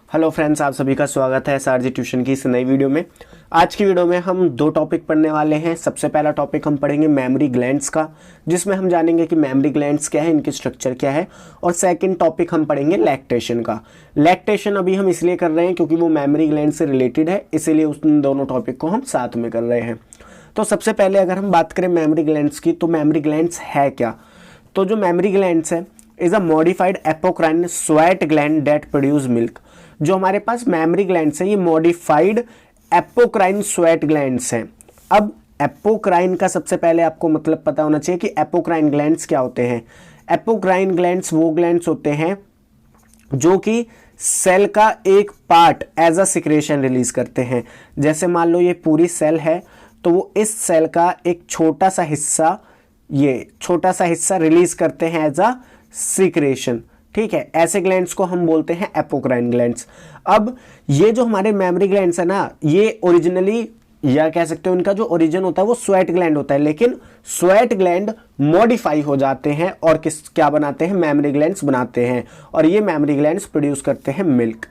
Hello friends, आप सभी का स्वागत है एसआरजी ट्यूशन की इस नई वीडियो में। आज की वीडियो में हम दो टॉपिक पढ़ने वाले हैं। सबसे पहला टॉपिक हम पढ़ेंगे मेमोरी ग्लैंड्स का, जिसमें हम जानेंगे कि मेमोरी ग्लैंड्स क्या है, इनकी स्ट्रक्चर क्या है। और सेकंड टॉपिक हम पढ़ेंगे लैक्टेशन का। लैक्टेशन अभी हम इसलिए कर रहे हैं क्योंकि वो मेमोरी ग्लैंड से रिलेटेड है, इसीलिए उन दोनों टॉपिक को हम साथ में कर रहे हैं। तो सबसे पहले अगर हम बात करें मेमोरी ग्लैंड्स की, तो मेमोरी ग्लैंड्स है क्या? तो जो मेमोरी ग्लैंड्स है is a modified apocrine sweat gland that produce milk. जो हमारे पास मेमोरी ग्लैंड्स हैं ये मॉडिफाइड एपोक्राइन स्वेट ग्लैंड्स हैं। अब एपोक्राइन का सबसे पहले आपको मतलब पता होना चाहिए कि एपोक्राइन ग्लैंड्स क्या होते हैं। एपोक्राइन ग्लैंड्स वो ग्लैंड्स होते हैं जो कि सेल का एक part as a secretion release करते हैं। जैसे मान लो ये पूरी सेल है, तो वो इस सेल का एक छोटा सा हिस्सा रिलीज करते हैं एज अ सिक्रेशन। ठीक है, ऐसे ग्लैंड्स को हम बोलते हैं एपोक्राइन ग्लैंड्स। अब ये जो हमारे मेमोरी ग्लैंड्स है ना, ये ओरिजिनली या कह सकते हो इनका जो ओरिजिन होता है वो स्वेट ग्लैंड होता है, लेकिन स्वेट ग्लैंड मॉडिफाई हो जाते हैं और क्या बनाते हैं, मेमोरी ग्लैंड्स बनाते हैं। और ये मेमोरी ग्लैंड्स प्रोड्यूस करते हैं milk.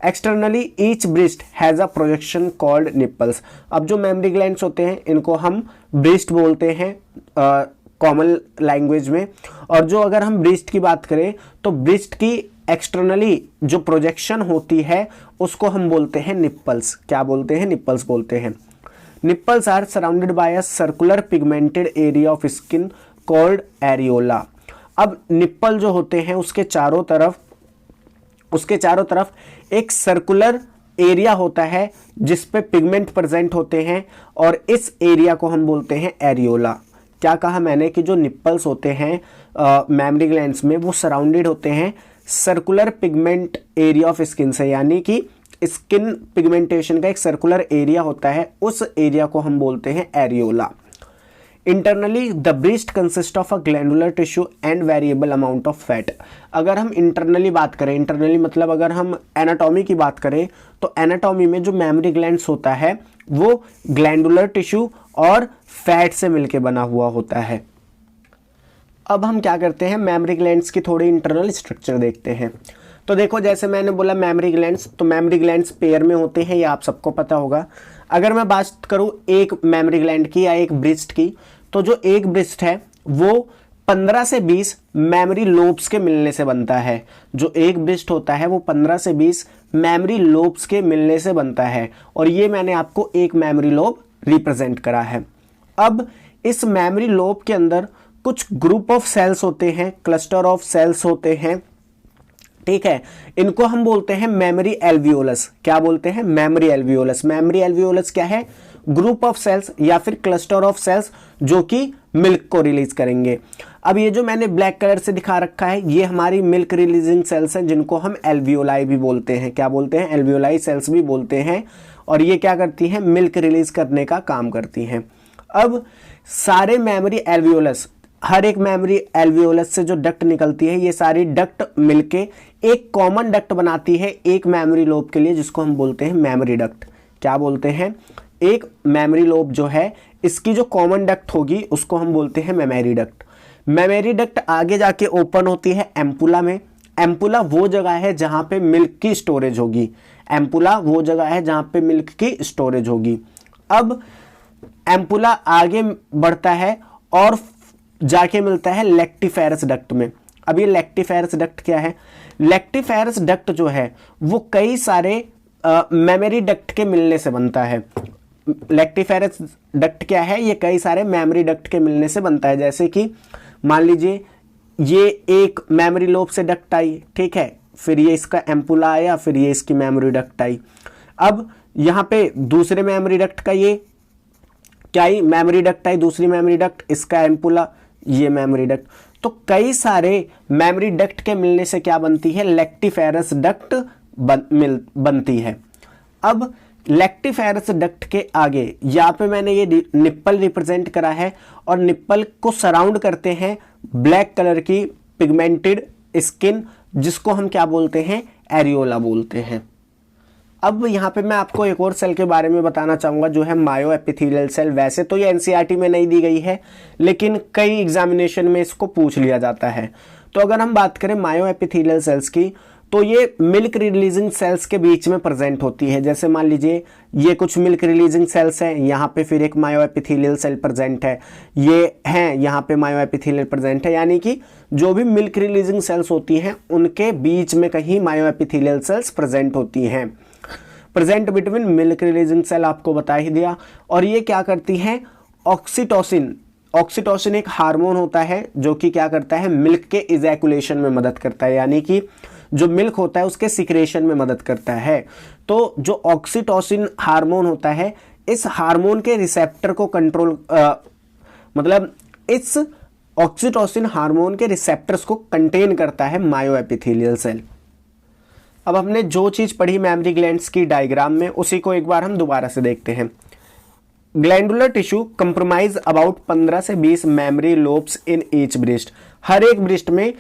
Externally each breast has a projection called nipples. अब जो मेमोरी ग्लैंड्स होते हैं इनको हम ब्रेस्ट बोलते हैं कॉमन लैंग्वेज में। और जो अगर हम ब्रेस्ट की बात करें तो ब्रेस्ट की एक्सटर्नली जो प्रोजेक्शन होती है उसको हम बोलते हैं निप्पल्स। क्या बोलते हैं? निप्पल्स बोलते हैं। Nipples are surrounded by a circular pigmented area of skin called areola. अब निप्पल जो होते हैं उसके चारों तरफ एक सर्कुलर एरिया होता है जिसपे पिगमेंट प्रेजेंट होते हैं और इस एरिया को हम बोलते हैं एरियोला। क्या कहा मैंने कि जो निप्पल्स होते हैं मेमोरी ग्लैंड्स में वो सराउंडेड होते हैं circular pigment area of skin से, यानी कि स्किन पिगमेंटेशन का एक सर्कुलर एरिया होता है, उस एरिया को हम बोलते हैं areola. Internally the breast consist of a glandular tissue and variable amount of fat. अगर हम इंटरनली बात करें, इंटरनली मतलब अगर हम एनाटॉमी की बात करें, तो एनाटॉमी में जो मेमोरी ग्लैंड्स होता है वो ग्लैंडुलर टिश्यू और फैट से मिलके बना हुआ होता है। अब हम क्या करते हैं, मेमोरी ग्लैंड्स की थोड़ी इंटरनल स्ट्रक्चर देखते हैं। तो देखो, जैसे मैंने बोला मेमोरी ग्लैंड्स, तो मेमोरी ग्लैंड्स पेयर में होते हैं, ये आप सबको पता होगा। अगर मैं बात करूं एक मेमोरी ग्लैंड की या एक ब्रेस्ट की, तो जो एक ब्रेस्ट है वो 15 से 20 मेमोरी लोब्स के मिलने से बनता है। जो एक ब्रेस्ट होता है वो 15 से 20 मेमोरी लोब्स के मिलने से बनता है, और ये मैंने आपको एक मेमोरी लोब रिप्रेजेंट करा है। अब इस मेमोरी लोब के अंदर कुछ ग्रुप ऑफ सेल्स होते हैं, क्लस्टर ऑफ सेल्स होते हैं। ठीक है, इनको हम बोलते हैं मेमोरी एल्वियोलस। क्या बोलते हैं? Memory alveolus. मेमोरी एल्वियोलस क्या है? ग्रुप ऑफ सेल्स या फिर क्लस्टर ऑफ सेल्स जो कि मिल्क को रिलीज करेंगे। अब ये जो मैंने ब्लैक कलर से दिखा रखा है ये हमारी मिल्क रिलीजिंग सेल्स हैं, जिनको हम एल्वियोलाई भी बोलते हैं। क्या बोलते हैं? एल्वियोलाई सेल्स भी बोलते हैं। और ये क्या करती हैं? मिल्क रिलीज करने का काम करती हैं। अब सारे मेमोरी एल्वियोलस, हर एक मेमोरी एल्वियोलस से जो डक्ट निकलती है, ये सारी डक्ट मिलके एक कॉमन डक्ट बनाती है एक मेमोरी लोब के लिए, जिसको हम बोलते हैं मेमोरी डक्ट। क्या बोलते हैं? एक मेमोरी लोब जो है इसकी जो कॉमन डक्ट होगी उसको हम बोलते हैं मेमोरी डक्ट। मेमोरी डक्ट आगे जाके ओपन होती है एम्पुला में। एम्पुला वो जगह है जहां पे मिल्क की स्टोरेज होगी। एम्पुला वो जगह है जहां पे मिल्क की स्टोरेज होगी। अब एम्पुला आगे बढ़ता है और जाके मिलता है लेक्टिफेरस डक्ट में। अब ये लेक्टिफेरस डक्ट क्या है? लेक्टिफेरस डक्ट जो है वो कई सारे मेमोरी डक्ट के मिलने से बनता है। लेक्टिफेरस डक्ट क्या है? ये कई सारे मेमोरी डक्ट के मिलने से बनता है। जैसे कि मान लीजिए ये एक मेमोरी लोब से डक्ट आई, ठीक है, फिर ये इसका एम्पुला आया, फिर ये इसकी मेमोरी डक्ट आई। अब यहाँ पे दूसरे मेमोरी डक्ट का ये क्या आई? मेमोरी डक्ट आई, दूसरी मेमोरी डक्ट, इसका एम्पुला, ये मेमोरी डक्ट। तो कई सारे मेमोरी डक्ट के मिलने से क्या बनती है? लेक्टिफेरस डक्ट बनती है। अब लेक्टिफेरस डक्ट के आगे यहाँ पे मैंने ये निप्पल रिप्रेजेंट करा है, और निप्पल को सराउंड करते हैं ब्लैक कलर की पिगमेंटेड स्किन, जिसको हम क्या बोलते हैं? एरियोला बोलते हैं। अब यहाँ पे मैं आपको एक और सेल के बारे में बताना चाहूँगा जो है मायो एपिथेलियल सेल। वैसे तो ये एनसीईआरटी में नहीं दी गई है, लेकिन कई एग्जामिनेशन में इसको पूछ लिया जाता है। तो अगर हम बात करें मायो एपिथेलियल सेल्स की, तो ये मिल्क रिलीजिंग सेल्स के बीच में प्रेजेंट होती है। जैसे मान लीजिए ये कुछ मिल्क रिलीजिंग सेल्स हैं, यहाँ पे फिर एक मायोएपिथेलियल सेल प्रेजेंट है, ये हैं यहाँ पे मायोएपिथेलियल प्रेजेंट है, यानी कि जो भी मिल्क रिलीजिंग सेल्स होती हैं उनके बीच में कहीं मायोएपिथेलियल सेल्स प्रेजेंट होती हैं। Present between milk releasing cell आपको बता ही दिया। और ये क्या करती हैं, ऑक्सीटोसिन, ऑक्सीटोसिन एक हार्मोन होता है जो कि क्या करता है, मिल्क के इजैकुलेशन में मदद करता है, यानी कि जो मिल्क होता है उसके सिक्रेशन में मदद करता है। तो जो ऑक्सीटोसिन हार्मोन होता है, इस हार्मोन के रिसेप्टर को कंट्रोल मतलब इस ऑक्सीटोसिन हार्मोन के रिसेप्टर्स को कंटेन करता है मायोएपिथेलियल सेल। अब हमने जो चीज पढ़ी मैमरी ग्लैंड्स की डायग्राम में, उसी को एक बार हम दोबारा से देखते हैं। ग्लैंडुलर टिश्यू कंप्रोमाइज अबाउट 15 से 20 mammary lobes in each breast. हर एक ब्रेस्ट में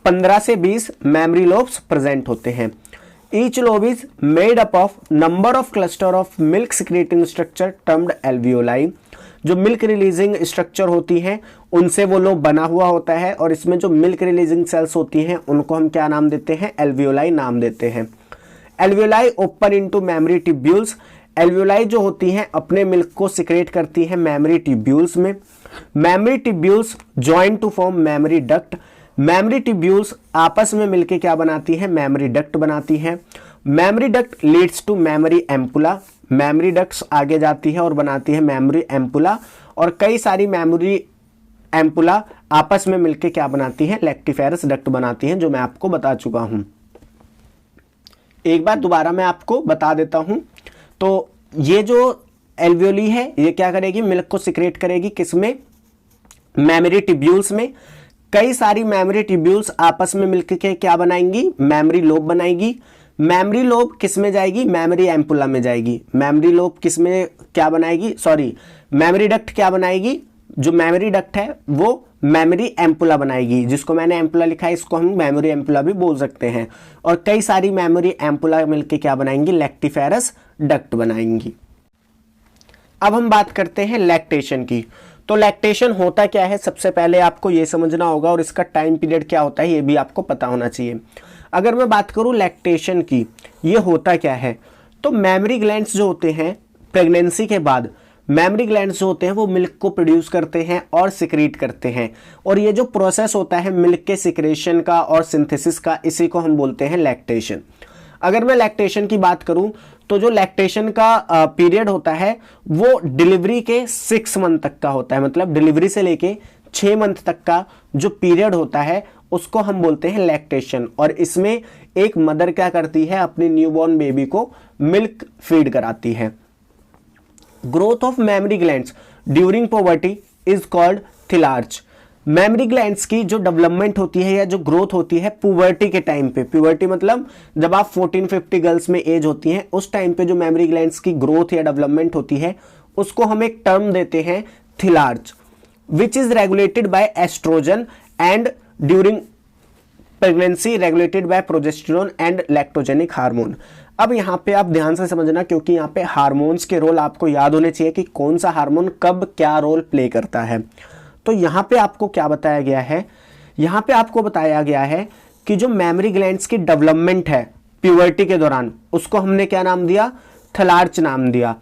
15 से 20 मेमरी लोब्स प्रेजेंट होते हैं। Each lobe is made up of number of cluster of milk secreting structure termed alveoli. जो मिल्क रिलीजिंग स्ट्रक्चर होती हैं उनसे वो लोब बना हुआ होता है, और इसमें जो मिल्क रिलीजिंग सेल्स होती हैं उनको हम क्या नाम देते हैं, एल्वियोलाई नाम देते हैं। Alveoli open into mammary tubules. Alveoli जो होती हैं अपने मिल्क को सिक्रेट करती हैं मेमरी ट्यूब्यूल्स में। Mammary tubules join to form mammary duct. Mammary tubules आपस में मिलकर क्या बनाती हैं, मेमरी डक्ट बनाती हैं। Mammary duct leads to mammary ampulla. Mammary ducts आगे जाती है और बनाती है मेमरी एम्पुला, और कई सारी मेमरी एम्पुला आपस में मिलकर क्या बनाती हैं, लैक्टिफेरस डक्ट बनाती हैं, जो मैं आपको बता चुका हूं। एक बार दोबारा मैं आपको बता देता हूं। तो ये जो एल्वियोली है ये क्या करेगी, मिल्क को सिक्रेट करेगी, किसमें, मेमरी ट्यूब्यूल्स में। कई सारी मेमरी ट्यूब्यूल्स आपस में मिलकर के क्या बनाएंगी, मेमरी लोब बनाएगी। मेमरी लोब किस में जाएगी, मेमरी एम्पुला में जाएगी। मेमरी लोब किस में क्या बनाएगी, सॉरी मेमरी डक्ट क्या बनाएगी, जो मेमरी डक्ट है वो मेमरी एम्पुला बनाएगी, जिसको मैंने एम्पुला लिखा है इसको हम मेमोरी एम्पुला भी बोल सकते हैं। और कई सारी मेमोरी एम्पुला मिलके क्या बनाएंगी, लैक्टिफेरस डक्ट बनाएंगी। अब हम बात करते हैं लैक्टेशन की। तो लैक्टेशन होता क्या है, सबसे पहले आपको ये समझना होगा, और इसका टाइम पीरियड क्या होता है ये भी आपको पता होना चाहिए। अगर मैं बात करूं लैक्टेशन की, ये होता क्या है, तो मेमरी ग्लैंड्स जो होते हैं प्रेगनेंसी के बाद, मेमरी ग्लैंड्स जो होते हैं वो मिल्क को प्रोड्यूस करते हैं और सिक्रीट करते हैं, और ये जो प्रोसेस होता है मिल्क के सिक्रेशन का और सिंथेसिस का, इसी को हम बोलते हैं लैक्टेशन। अगर मैं लैक्टेशन की बात करूं तो जो लैक्टेशन का पीरियड होता है वो डिलीवरी के 6 मंथ तक का होता है, मतलब डिलीवरी से लेके 6 मंथ तक का जो पीरियड होता है उसको हम बोलते हैं लैक्टेशन। और इसमें एक मदर क्या करती है, अपनी न्यूबॉर्न बेबी को मिल्क फीड कराती है। Growth of mammary glands during puberty is called thelarche. Mammary glands की जो डेवलपमेंट होती है या जो ग्रोथ होती है पुबर्टी के टाइम पे, पुबर्टी मतलब जब आप 14-15 गर्ल्स में एज होती हैं उस टाइम पे जो मेमरी ग्लैंड्स की ग्रोथ या डेवलपमेंट होती है उसको हम एक टर्म देते हैं thelarche, which is regulated by estrogen and during pregnancy regulated by progesterone and lactogenic hormone. अब यहाँ पे आप ध्यान से समझना, क्योंकि यहाँ पे हार्मोन्स के रोल आपको याद होने चाहिए कि कौन सा हार्मोन कब क्या रोल प्ले करता है। तो यहाँ पे आपको क्या बताया गया है, यहाँ पे आपको बताया गया है कि जो मेमरी ग्लैंड्स की डेवलपमेंट है प्यूबर्टी के दौरान उसको हमने क्या नाम दिया, थलार्च नाम दिया।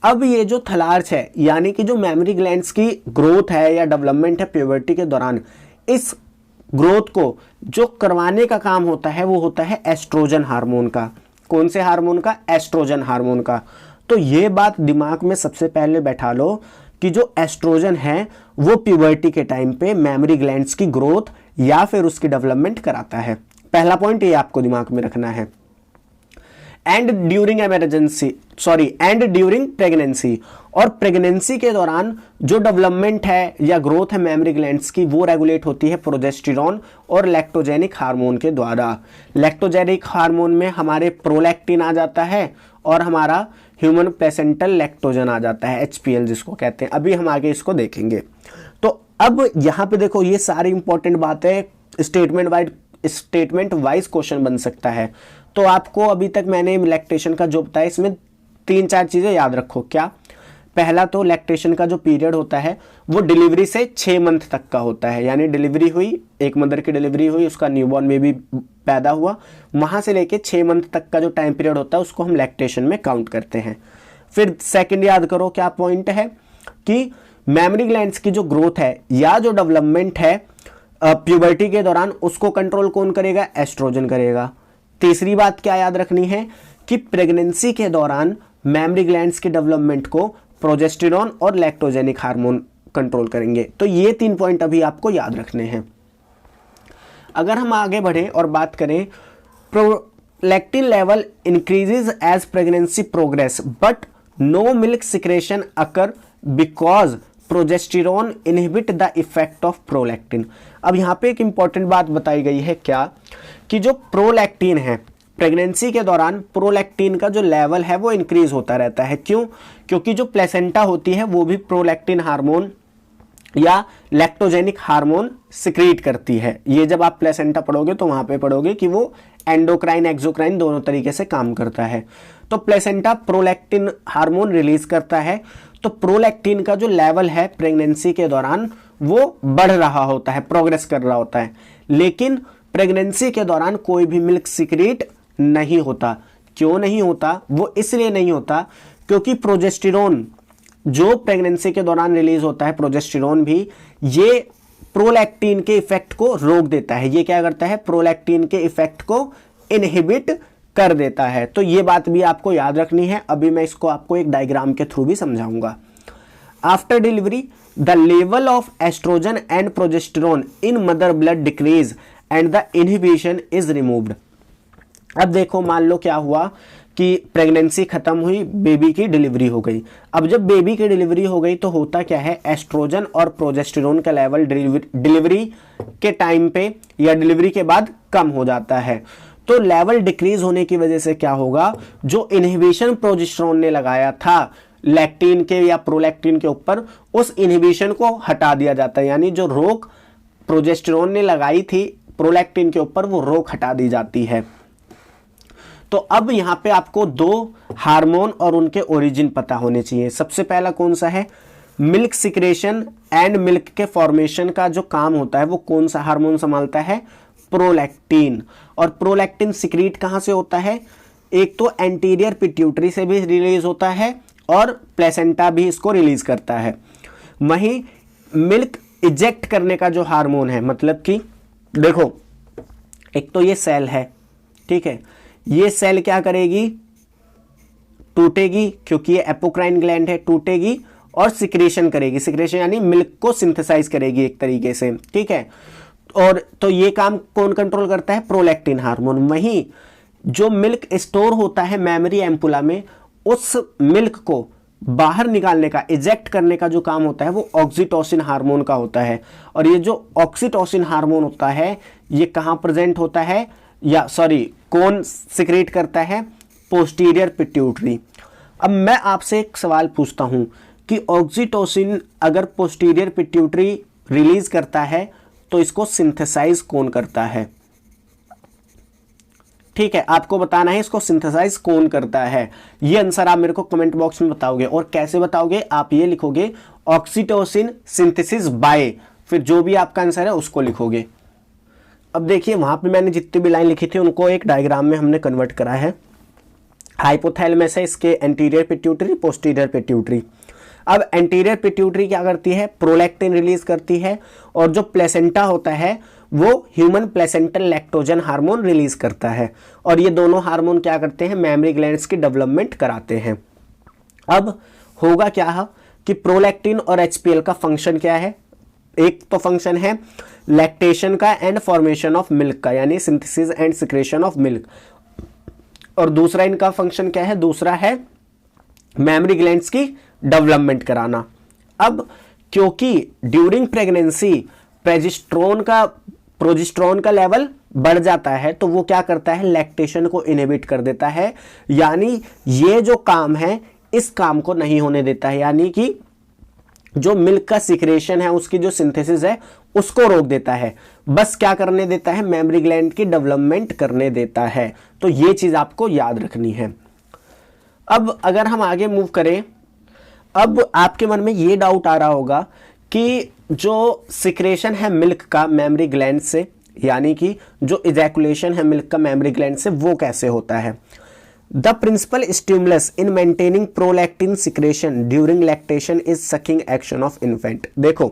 अब ये जो थलार्च है यानी कि जो मेमरी ग्लैंड्स की ग्रोथ है या डेवलपमेंट है प्यूबर्टी के दौरान, इस ग्रोथ को जो करवाने का काम होता है वो होता है एस्ट्रोजन हार्मोन का। कौन से हार्मोन का, एस्ट्रोजन हार्मोन का। तो ये बात दिमाग में सबसे पहले बैठा लो कि जो एस्ट्रोजन है वो प्यूबर्टी के टाइम पे मेमरी ग्लैंड्स की ग्रोथ या फिर उसकी डेवलपमेंट कराता है। पहला पॉइंट ये आपको दिमाग में रखना है। And during emergency, sorry and during pregnancy, और प्रेगनेंसी के दौरान जो डेवलपमेंट है या ग्रोथ है मेमरी ग्लैंड्स की वो रेगुलेट होती है प्रोजेस्टेरोन और लैक्टोजेनिक हार्मोन के द्वारा। लैक्टोजेनिक हार्मोन में हमारे प्रोलैक्टिन आ जाता है और हमारा ह्यूमन प्लेसेंटल लैक्टोजन आ जाता है, HPL जिसको कहते हैं। अभी हम आगे इसको देखेंगे। तो अब यहाँ पे देखो ये सारी इंपॉर्टेंट बातें स्टेटमेंट वाइज क्वेश्चन बन सकता है। तो आपको अभी तक मैंने लैक्टेशन का जो बताया इसमें 3-4 चीजें याद रखो। क्या, पहला तो लैक्टेशन का जो पीरियड होता है वो डिलीवरी से 6 मंथ तक का होता है, यानी डिलीवरी हुई, एक मदर की डिलीवरी हुई, उसका न्यूबॉर्न बेबी पैदा हुआ, वहां से लेके 6 मंथ तक का जो टाइम पीरियड होता है उसको हम लैक्टेशन में काउंट करते हैं। फिर सेकंड याद करो क्या पॉइंट है कि मेमोरी ग्लैंड्स की जो ग्रोथ है या जो डेवलपमेंट है प्यूबर्टी के दौरान, उसको कंट्रोल कौन करेगा? एस्ट्रोजन करेगा। तीसरी बात क्या याद रखनी है कि प्रेगनेंसी के दौरान मेमोरी ग्लैंड्स के डेवलपमेंट को प्रोजेस्टेरॉन और लैक्टोजेनिक हार्मोन कंट्रोल करेंगे। तो ये 3 पॉइंट अभी आपको याद रखने हैं। अगर हम आगे बढ़े और बात करें, prolactin level increases as pregnancy progress but no milk secretion occur because progesterone inhibit the effect of prolactin. अब यहाँ पे एक इंपॉर्टेंट बात बताई गई है क्या कि जो प्रोलैक्टिन है, प्रेगनेंसी के दौरान प्रोलैक्टिन का जो लेवल है वो इंक्रीज होता रहता है। क्यों? क्योंकि जो प्लेसेंटा होती है वो भी प्रोलैक्टिन हार्मोन या लैक्टोजेनिक हार्मोन सिक्रीट करती है। ये जब आप प्लेसेंटा पढ़ोगे तो वहां पे पढ़ोगे कि वो एंडोक्राइन एक्सोक्राइन दोनों तरीके से काम करता है। तो प्लेसेंटा प्रोलैक्टिन हार्मोन रिलीज करता है, तो प्रोलैक्टिन का जो लेवल है प्रेगनेंसी के दौरान वो बढ़ रहा होता है, प्रोग्रेस कर रहा होता है। लेकिन प्रेगनेंसी के दौरान कोई भी मिल्क सिक्रीट नहीं होता। क्यों नहीं होता? वो इसलिए नहीं होता क्योंकि प्रोजेस्टेरॉन जो प्रेगनेंसी के दौरान रिलीज होता है, प्रोजेस्टेरॉन भी ये प्रोलैक्टिन के इफेक्ट को रोक देता है। ये क्या करता है? प्रोलैक्टिन के इफेक्ट को इनहिबिट कर देता है। तो ये बात भी आपको याद रखनी है। अभी मैं इसको आपको एक डायग्राम के थ्रू भी समझाऊंगा। After delivery the level of oestrogen and progesterone in mother blood decrease and the inhibition is removed. अब देखो, मान लो क्या हुआ कि प्रेगनेंसी खत्म हुई, बेबी की डिलीवरी हो गई। अब जब बेबी की डिलीवरी हो गई तो होता क्या है, एस्ट्रोजन और प्रोजेस्टेरॉन का लेवल डिलीवरी के टाइम पे या डिलीवरी के बाद कम हो जाता है। तो लेवल डिक्रीज होने की वजह से क्या होगा, जो इनहिबिशन प्रोजेस्टेरॉन ने लगाया था लैक्टिन के या प्रोलैक्टिन के ऊपर, उस इनहिबिशन को हटा दिया जाता है। यानी जो रोक प्रोजेस्टेरॉन ने लगाई थी प्रोलैक्टिन के ऊपर, वो रोक हटा दी जाती है। तो अब यहां पे आपको 2 हार्मोन और उनके ओरिजिन पता होने चाहिए। सबसे पहला कौन सा है? मिल्क सिक्रेशन एंड मिल्क के फॉर्मेशन का जो काम होता है वो कौन सा हार्मोन संभालता है? प्रोलैक्टिन। और प्रोलैक्टिन सिक्रीट कहां से होता है? एक तो एंटीरियर पिट्यूटरी से भी रिलीज होता है और प्लेसेंटा भी इसको रिलीज करता है। वहीं मिल्क इजेक्ट करने का जो हार्मोन है, मतलब कि देखो, एक तो ये सेल है, ठीक है, ये सेल क्या करेगी? टूटेगी, क्योंकि ये एपोक्राइन ग्लैंड है, टूटेगी और सिक्रेशन करेगी। सिक्रेशन यानी मिल्क को सिंथेसाइज करेगी एक तरीके से, ठीक है। और तो ये काम कौन कंट्रोल करता है? Prolactin hormone. वहीं जो मिल्क स्टोर होता है मेमोरी एम्पुला में, उस मिल्क को बाहर निकालने का, इजेक्ट करने का जो काम होता है वो ऑक्सीटोसिन हार्मोन का होता है। और ये जो ऑक्सीटोसिन हार्मोन होता है ये कहां प्रेजेंट होता है, या सॉरी, कौन सिक्रेट करता है? Posterior pituitary. अब मैं आपसे एक सवाल पूछता हूं कि ऑक्सीटोसिन अगर पोस्टीरियर पिट्यूटरी रिलीज करता है तो इसको सिंथेसाइज कौन करता है? ठीक है, आपको बताना है इसको सिंथेसाइज कौन करता है। ये आंसर आप मेरे को कमेंट बॉक्स में बताओगे। और कैसे बताओगे? आप ये लिखोगे ऑक्सीटोसिन सिंथेसिस बाय, फिर जो भी आपका आंसर है उसको लिखोगे। अब देखिए, वहां पे मैंने जितनी भी लाइन लिखी थी उनको एक डायग्राम में हमने कन्वर्ट करा है। हाइपोथैलेमस है, इसके एंटीरियर पिट्यूटरी, पोस्टीरियर पिट्यूटरी। अब एंटीरियर पिट्यूटरी क्या करती है? प्रोलैक्टिन रिलीज करती है, और जो प्लेसेंटा होता है वो human placental lactogen hormone release करता है। और ये दोनों हार्मोन क्या करते हैं? मेमोरी ग्लैंड्स की डेवलपमेंट कराते हैं। अब होगा क्या कि प्रोलैक्टिन और एचपीएल का फंक्शन क्या है? एक तो फंक्शन है लैक्टेशन का एंड फॉर्मेशन ऑफ मिल्क का, यानी synthesis and secretion of milk. और दूसरा इनका फंक्शन क्या है? दूसरा है मेमोरी ग्लैंड्स की डेवलपमेंट कराना। अब क्योंकि ड्यूरिंग प्रेगनेंसी प्रोजेस्टेरॉन का लेवल बढ़ जाता है, तो वो क्या करता है? लैक्टेशन को इनहिबिट कर देता है। यानी ये जो काम है इस काम को नहीं होने देता है, यानी कि जो मिल्क का सिक्रेशन है, उसकी जो सिंथेसिस है उसको रोक देता है। बस क्या करने देता है? मेमोरी ग्लैंड की डेवलपमेंट करने देता है। तो ये चीज आपको याद रखनी है। अब अगर हम आगे मूव करें, अब आपके मन में ये डाउट आ रहा होगा कि जो सिक्रेशन है मिल्क का मेमोरी ग्लैंड से, यानी कि जो इजैकुलेशन है मिल्क का मेमरी ग्लैंड से वो कैसे होता है। The principal stimulus in maintaining prolactin secretion during lactation is sucking action of infant. देखो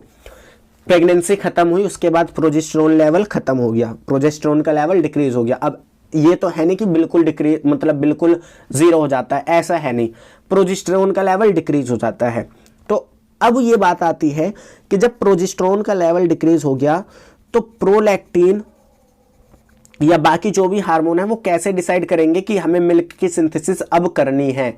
प्रेगनेंसी खत्म हुई, उसके बाद प्रोजेस्टेरोन लेवल खत्म हो गया, प्रोजेस्टेरोन का लेवल डिक्रीज हो गया। अब ये तो है नहीं कि बिल्कुल डिक्रीज मतलब बिल्कुल जीरो हो जाता है, ऐसा है नहीं, प्रोजेस्टेरोन का लेवल डिक्रीज हो जाता है। तो अब ये बात आती है कि जब प्रोजेस्टेरोन का लेवल डिक्रीज हो गया तो प्रोलैक्टिन या बाकी जो भी हार्मोन है वो कैसे डिसाइड करेंगे कि हमें मिल्क की सिंथेसिस अब करनी है।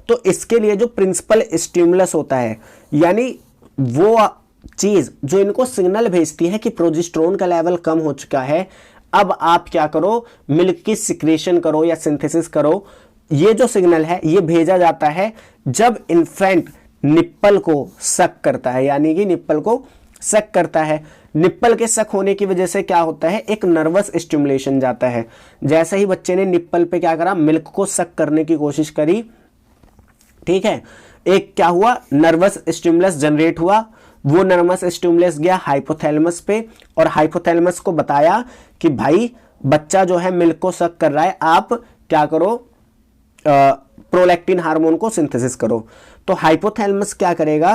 तो इसके लिए जो प्रिंसिपल स्टिमुलस होता है, यानी वो चीज जो इनको सिग्नल भेजती है कि प्रोजेस्टेरोन का लेवल कम हो चुका है, अब आप क्या करो, मिल्क की सिक्रेशन करो या सिंथेसिस करो। ये जो सिग्नल है ये भेजा जाता है जब इन्फेंट निप्पल को सक करता है, यानी कि निप्पल को सक करता है। निप्पल के सक होने की वजह से क्या होता है, एक नर्वस स्टिमुलेशन जाता है। जैसे ही बच्चे ने निप्पल पे क्या करा, मिल्क को सक करने की कोशिश करी, ठीक है, एक क्या हुआ, नर्वस स्टिमुलस जनरेट हुआ। वो नर्वस स्टिमुलस गया हाइपोथैलेमस पे और हाइपोथैलेमस को बताया कि भाई बच्चा जो है मिल्क को सक कर रहा है, आप क्या करो, प्रोलैक्टिन हार्मोन को सिंथेसिस करो। तो हाइपोथैलेमस क्या करेगा,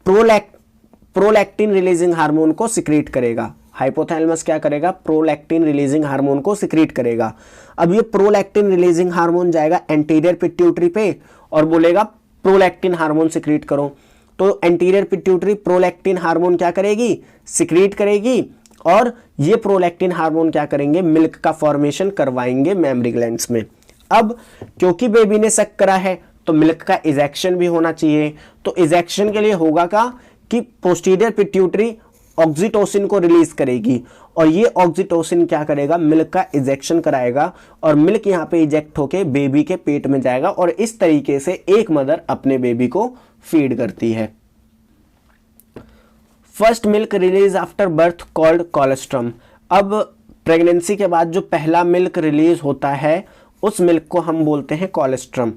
प्रोलैक्टिन रिलीजिंग हार्मोन को सिक्रीट करेगा। हाइपोथैलेमस क्या करेगा, प्रोलैक्टिन रिलीजिंग हार्मोन को सिक्रीट करेगा। अब ये प्रोलैक्टिन रिलीजिंग हार्मोन जाएगा एंटीरियर पिट्यूटरी पे और बोलेगा प्रोलैक्टिन हार्मोन सिक्रीट करो। तो एंटीरियर पिट्यूटरी प्रोलैक्टिन हार्मोन क्या करेगी, सिक्रीट करेगी, और ये प्रोलैक्टिन हार्मोन क्या करेंगे, मिल्क का फॉर्मेशन करवाएंगे मेमरी ग्लैंड्स में। अब क्योंकि बेबी ने सक करा है तो मिल्क का इजेक्शन भी होना चाहिए। तो इजेक्शन के लिए होगा क्या कि पोस्टीरियर पिट्यूटरी ऑक्सीटोसिन को रिलीज करेगी और ये ऑक्सीटोसिन क्या करेगा, मिल्क का इजेक्शन कराएगा और मिल्क यहाँ पे इजेक्ट होके बेबी के पेट में जाएगा और इस तरीके से एक मदर अपने बेबी को फीड करती है। First milk release after birth called colostrum. अब प्रेगनेंसी के बाद जो पहला मिल्क रिलीज होता है उस मिल्क को हम बोलते हैं कोलेस्ट्रम।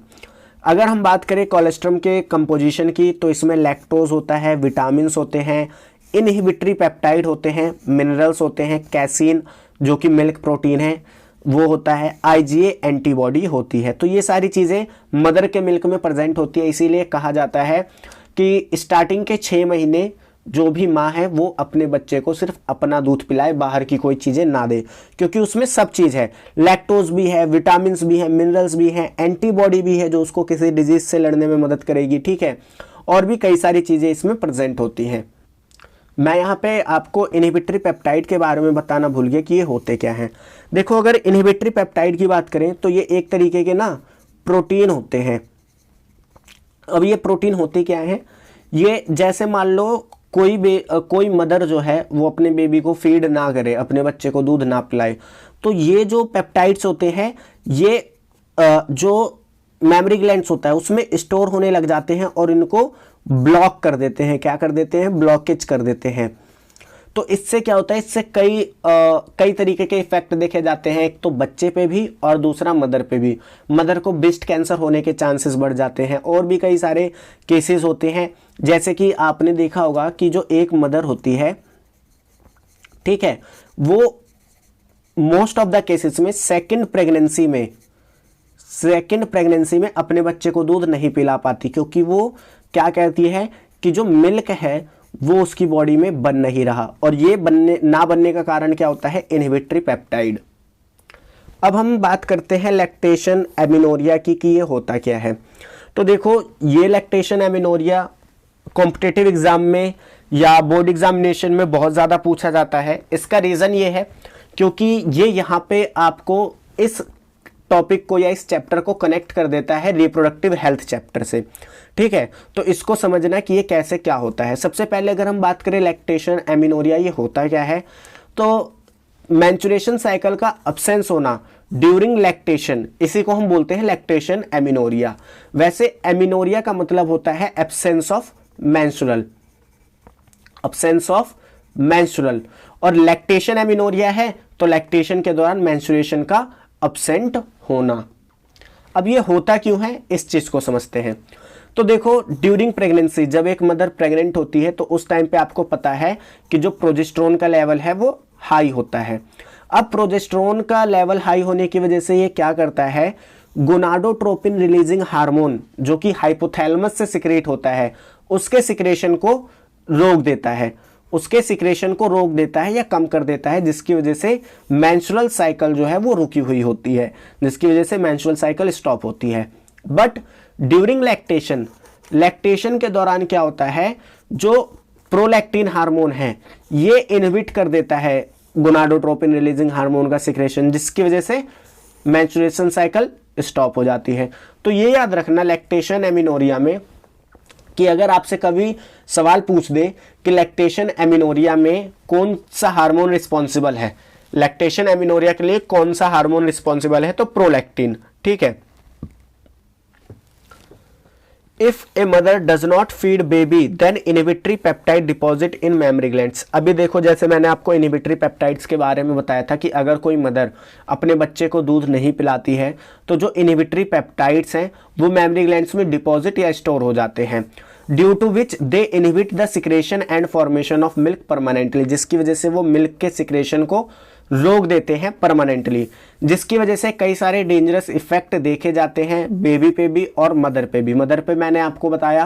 अगर हम बात करें कोलेस्ट्रम के कंपोजिशन की तो इसमें लैक्टोज होता है, विटामिन्स होते हैं, इनहिबिटरी पेप्टाइड होते हैं, मिनरल्स होते हैं, कैसीन जो कि मिल्क प्रोटीन है वो होता है, आईजीए एंटीबॉडी होती है। तो ये सारी चीज़ें मदर के मिल्क में प्रेजेंट होती है। इसीलिए कहा जाता है कि स्टार्टिंग के 6 महीने जो भी माँ है वो अपने बच्चे को सिर्फ अपना दूध पिलाए, बाहर की कोई चीज़ें ना दे, क्योंकि उसमें सब चीज़ है, लैक्टोज भी है, विटामिन्स भी है, मिनरल्स भी हैं, एंटीबॉडी भी है जो उसको किसी डिजीज से लड़ने में मदद करेगी, ठीक है, और भी कई सारी चीज़ें इसमें प्रेजेंट होती हैं। मैं यहाँ पे आपको इनहिबिटरी पेप्टाइड के बारे में बताना भूल गया कि ये होते क्या हैं। देखो अगर इनहिबिटरी पेप्टाइड की बात करें तो ये एक तरीके के ना प्रोटीन होते हैं। अब ये प्रोटीन होते क्या हैं, ये जैसे मान लो कोई मदर जो है वो अपने बेबी को फीड ना करे, अपने बच्चे को दूध ना पिलाए, तो ये जो पेप्टाइड्स होते हैं ये जो मेमरी ग्लैंड्स होता है उसमें स्टोर होने लग जाते हैं और इनको ब्लॉक कर देते हैं। क्या कर देते हैं, ब्लॉकेज कर देते हैं। तो इससे क्या होता है, इससे कई तरीके के इफेक्ट देखे जाते हैं। एक तो बच्चे पे भी और दूसरा मदर पे भी। मदर को ब्रेस्ट कैंसर होने के चांसेस बढ़ जाते हैं और भी कई सारे केसेस होते हैं। जैसे कि आपने देखा होगा कि जो एक मदर होती है, ठीक है, वो मोस्ट ऑफ द केसेस में सेकंड प्रेगनेंसी में अपने बच्चे को दूध नहीं पिला पाती, क्योंकि वो क्या कहती है कि जो मिल्क है वो उसकी बॉडी में बन नहीं रहा, और ये ना बनने का कारण क्या होता है, इनहिबिटरी पेप्टाइड। अब हम बात करते हैं लैक्टेशन एमिनोरिया की कि ये होता क्या है। तो देखो ये लैक्टेशन एमिनोरिया कॉम्पिटिटिव एग्जाम में या बोर्ड एग्जामिनेशन में बहुत ज़्यादा पूछा जाता है। इसका रीज़न ये है क्योंकि ये यहाँ पे आपको इस टॉपिक को या इस चैप्टर को कनेक्ट कर देता है रिप्रोडक्टिव हेल्थ चैप्टर से, ठीक है। तो इसको समझना कि ये कैसे क्या होता है। सबसे पहले अगर हम बात करें लैक्टेशन एमिनोरिया ये होता क्या है, तो मेंस्ट्रुएशन साइकिल का अब्सेंस होना ड्यूरिंग लैक्टेशन, इसी को हम बोलते हैं लैक्टेशन एमिनोरिया। वैसे एमिनोरिया का मतलब होता है एब्सेंस ऑफ मेंस्ट्रुअल, और लैक्टेशन एमिनोरिया है तो लैक्टेशन के दौरान मेंस्ट्रुएशन का अब्सेंट होना। अब ये होता क्यों है इस चीज को समझते हैं। तो देखो ड्यूरिंग प्रेगनेंसी जब एक मदर प्रेग्नेंट होती है तो उस टाइम पे आपको पता है कि जो प्रोजेस्टेरोन का लेवल है वो हाई होता है। अब प्रोजेस्टेरोन का लेवल हाई होने की वजह से ये क्या करता है, गोनाडोट्रोपिन रिलीजिंग हार्मोन जो कि हाइपोथैलेमस से सिक्रेट होता है उसके सिक्रेशन को रोक देता है, उसके सिक्रेशन को रोक देता है या कम कर देता है, जिसकी वजह से मेंस्ट्रुअल साइकिल जो है वो रुकी हुई होती है, जिसकी वजह से मेंस्ट्रुअल साइकिल स्टॉप होती है। बट ड्यूरिंग लैक्टेशन, लैक्टेशन के दौरान क्या होता है, जो प्रोलैक्टिन हार्मोन है ये इनहिबिट कर देता है गोनाडोट्रोपिन रिलीजिंग हार्मोन का सिक्रेशन, जिसकी वजह से मेंस्ट्रुएशन साइकिल स्टॉप हो जाती है। तो ये याद रखना लैक्टेशन एमिनोरिया में कि अगर आपसे कभी सवाल पूछ दे कि लैक्टेशन एमिनोरिया में कौन सा हार्मोन रिस्पॉन्सिबल है, लैक्टेशन एमिनोरिया के लिए कौन सा हार्मोन रिस्पॉन्सिबल है, तो प्रोलैक्टिन। ठीक है। If a mother does not feed baby, then inhibitory peptide deposit in mammary glands। अभी देखो जैसे मैंने आपको इनहिबिटरी पेप्टाइड्स के बारे में बताया था कि अगर कोई मदर अपने बच्चे को दूध नहीं पिलाती है तो जो इनहिबिटरी पेप्टाइड्स हैं वो मैमरी ग्लैंड्स में डिपॉजिट या स्टोर हो जाते हैं, due to which they inhibit the secretion and formation of milk permanently, जिसकी वजह से वो मिल्क के सिक्रेशन को रोक देते हैं परमानेंटली, जिसकी वजह से कई सारे डेंजरस इफेक्ट देखे जाते हैं बेबी पे भी और मदर पे भी। मदर पे मैंने आपको बताया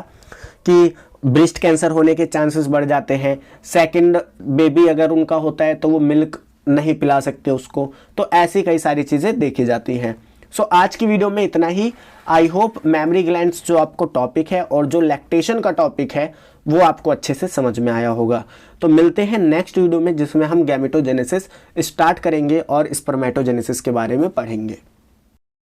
कि ब्रेस्ट कैंसर होने के चांसेस बढ़ जाते हैं, सेकंड बेबी अगर उनका होता है तो वो मिल्क नहीं पिला सकते उसको, तो ऐसी कई सारी चीज़ें देखी जाती हैं। सो आज की वीडियो में इतना ही। आई होप मैमरी ग्लैंड्स जो आपको टॉपिक है और जो लैक्टेशन का टॉपिक है वो आपको अच्छे से समझ में आया होगा। तो मिलते हैं नेक्स्ट वीडियो में जिसमें हम गैमेटोजेनेसिस स्टार्ट करेंगे और स्पर्मेटोजेनेसिस के बारे में पढ़ेंगे।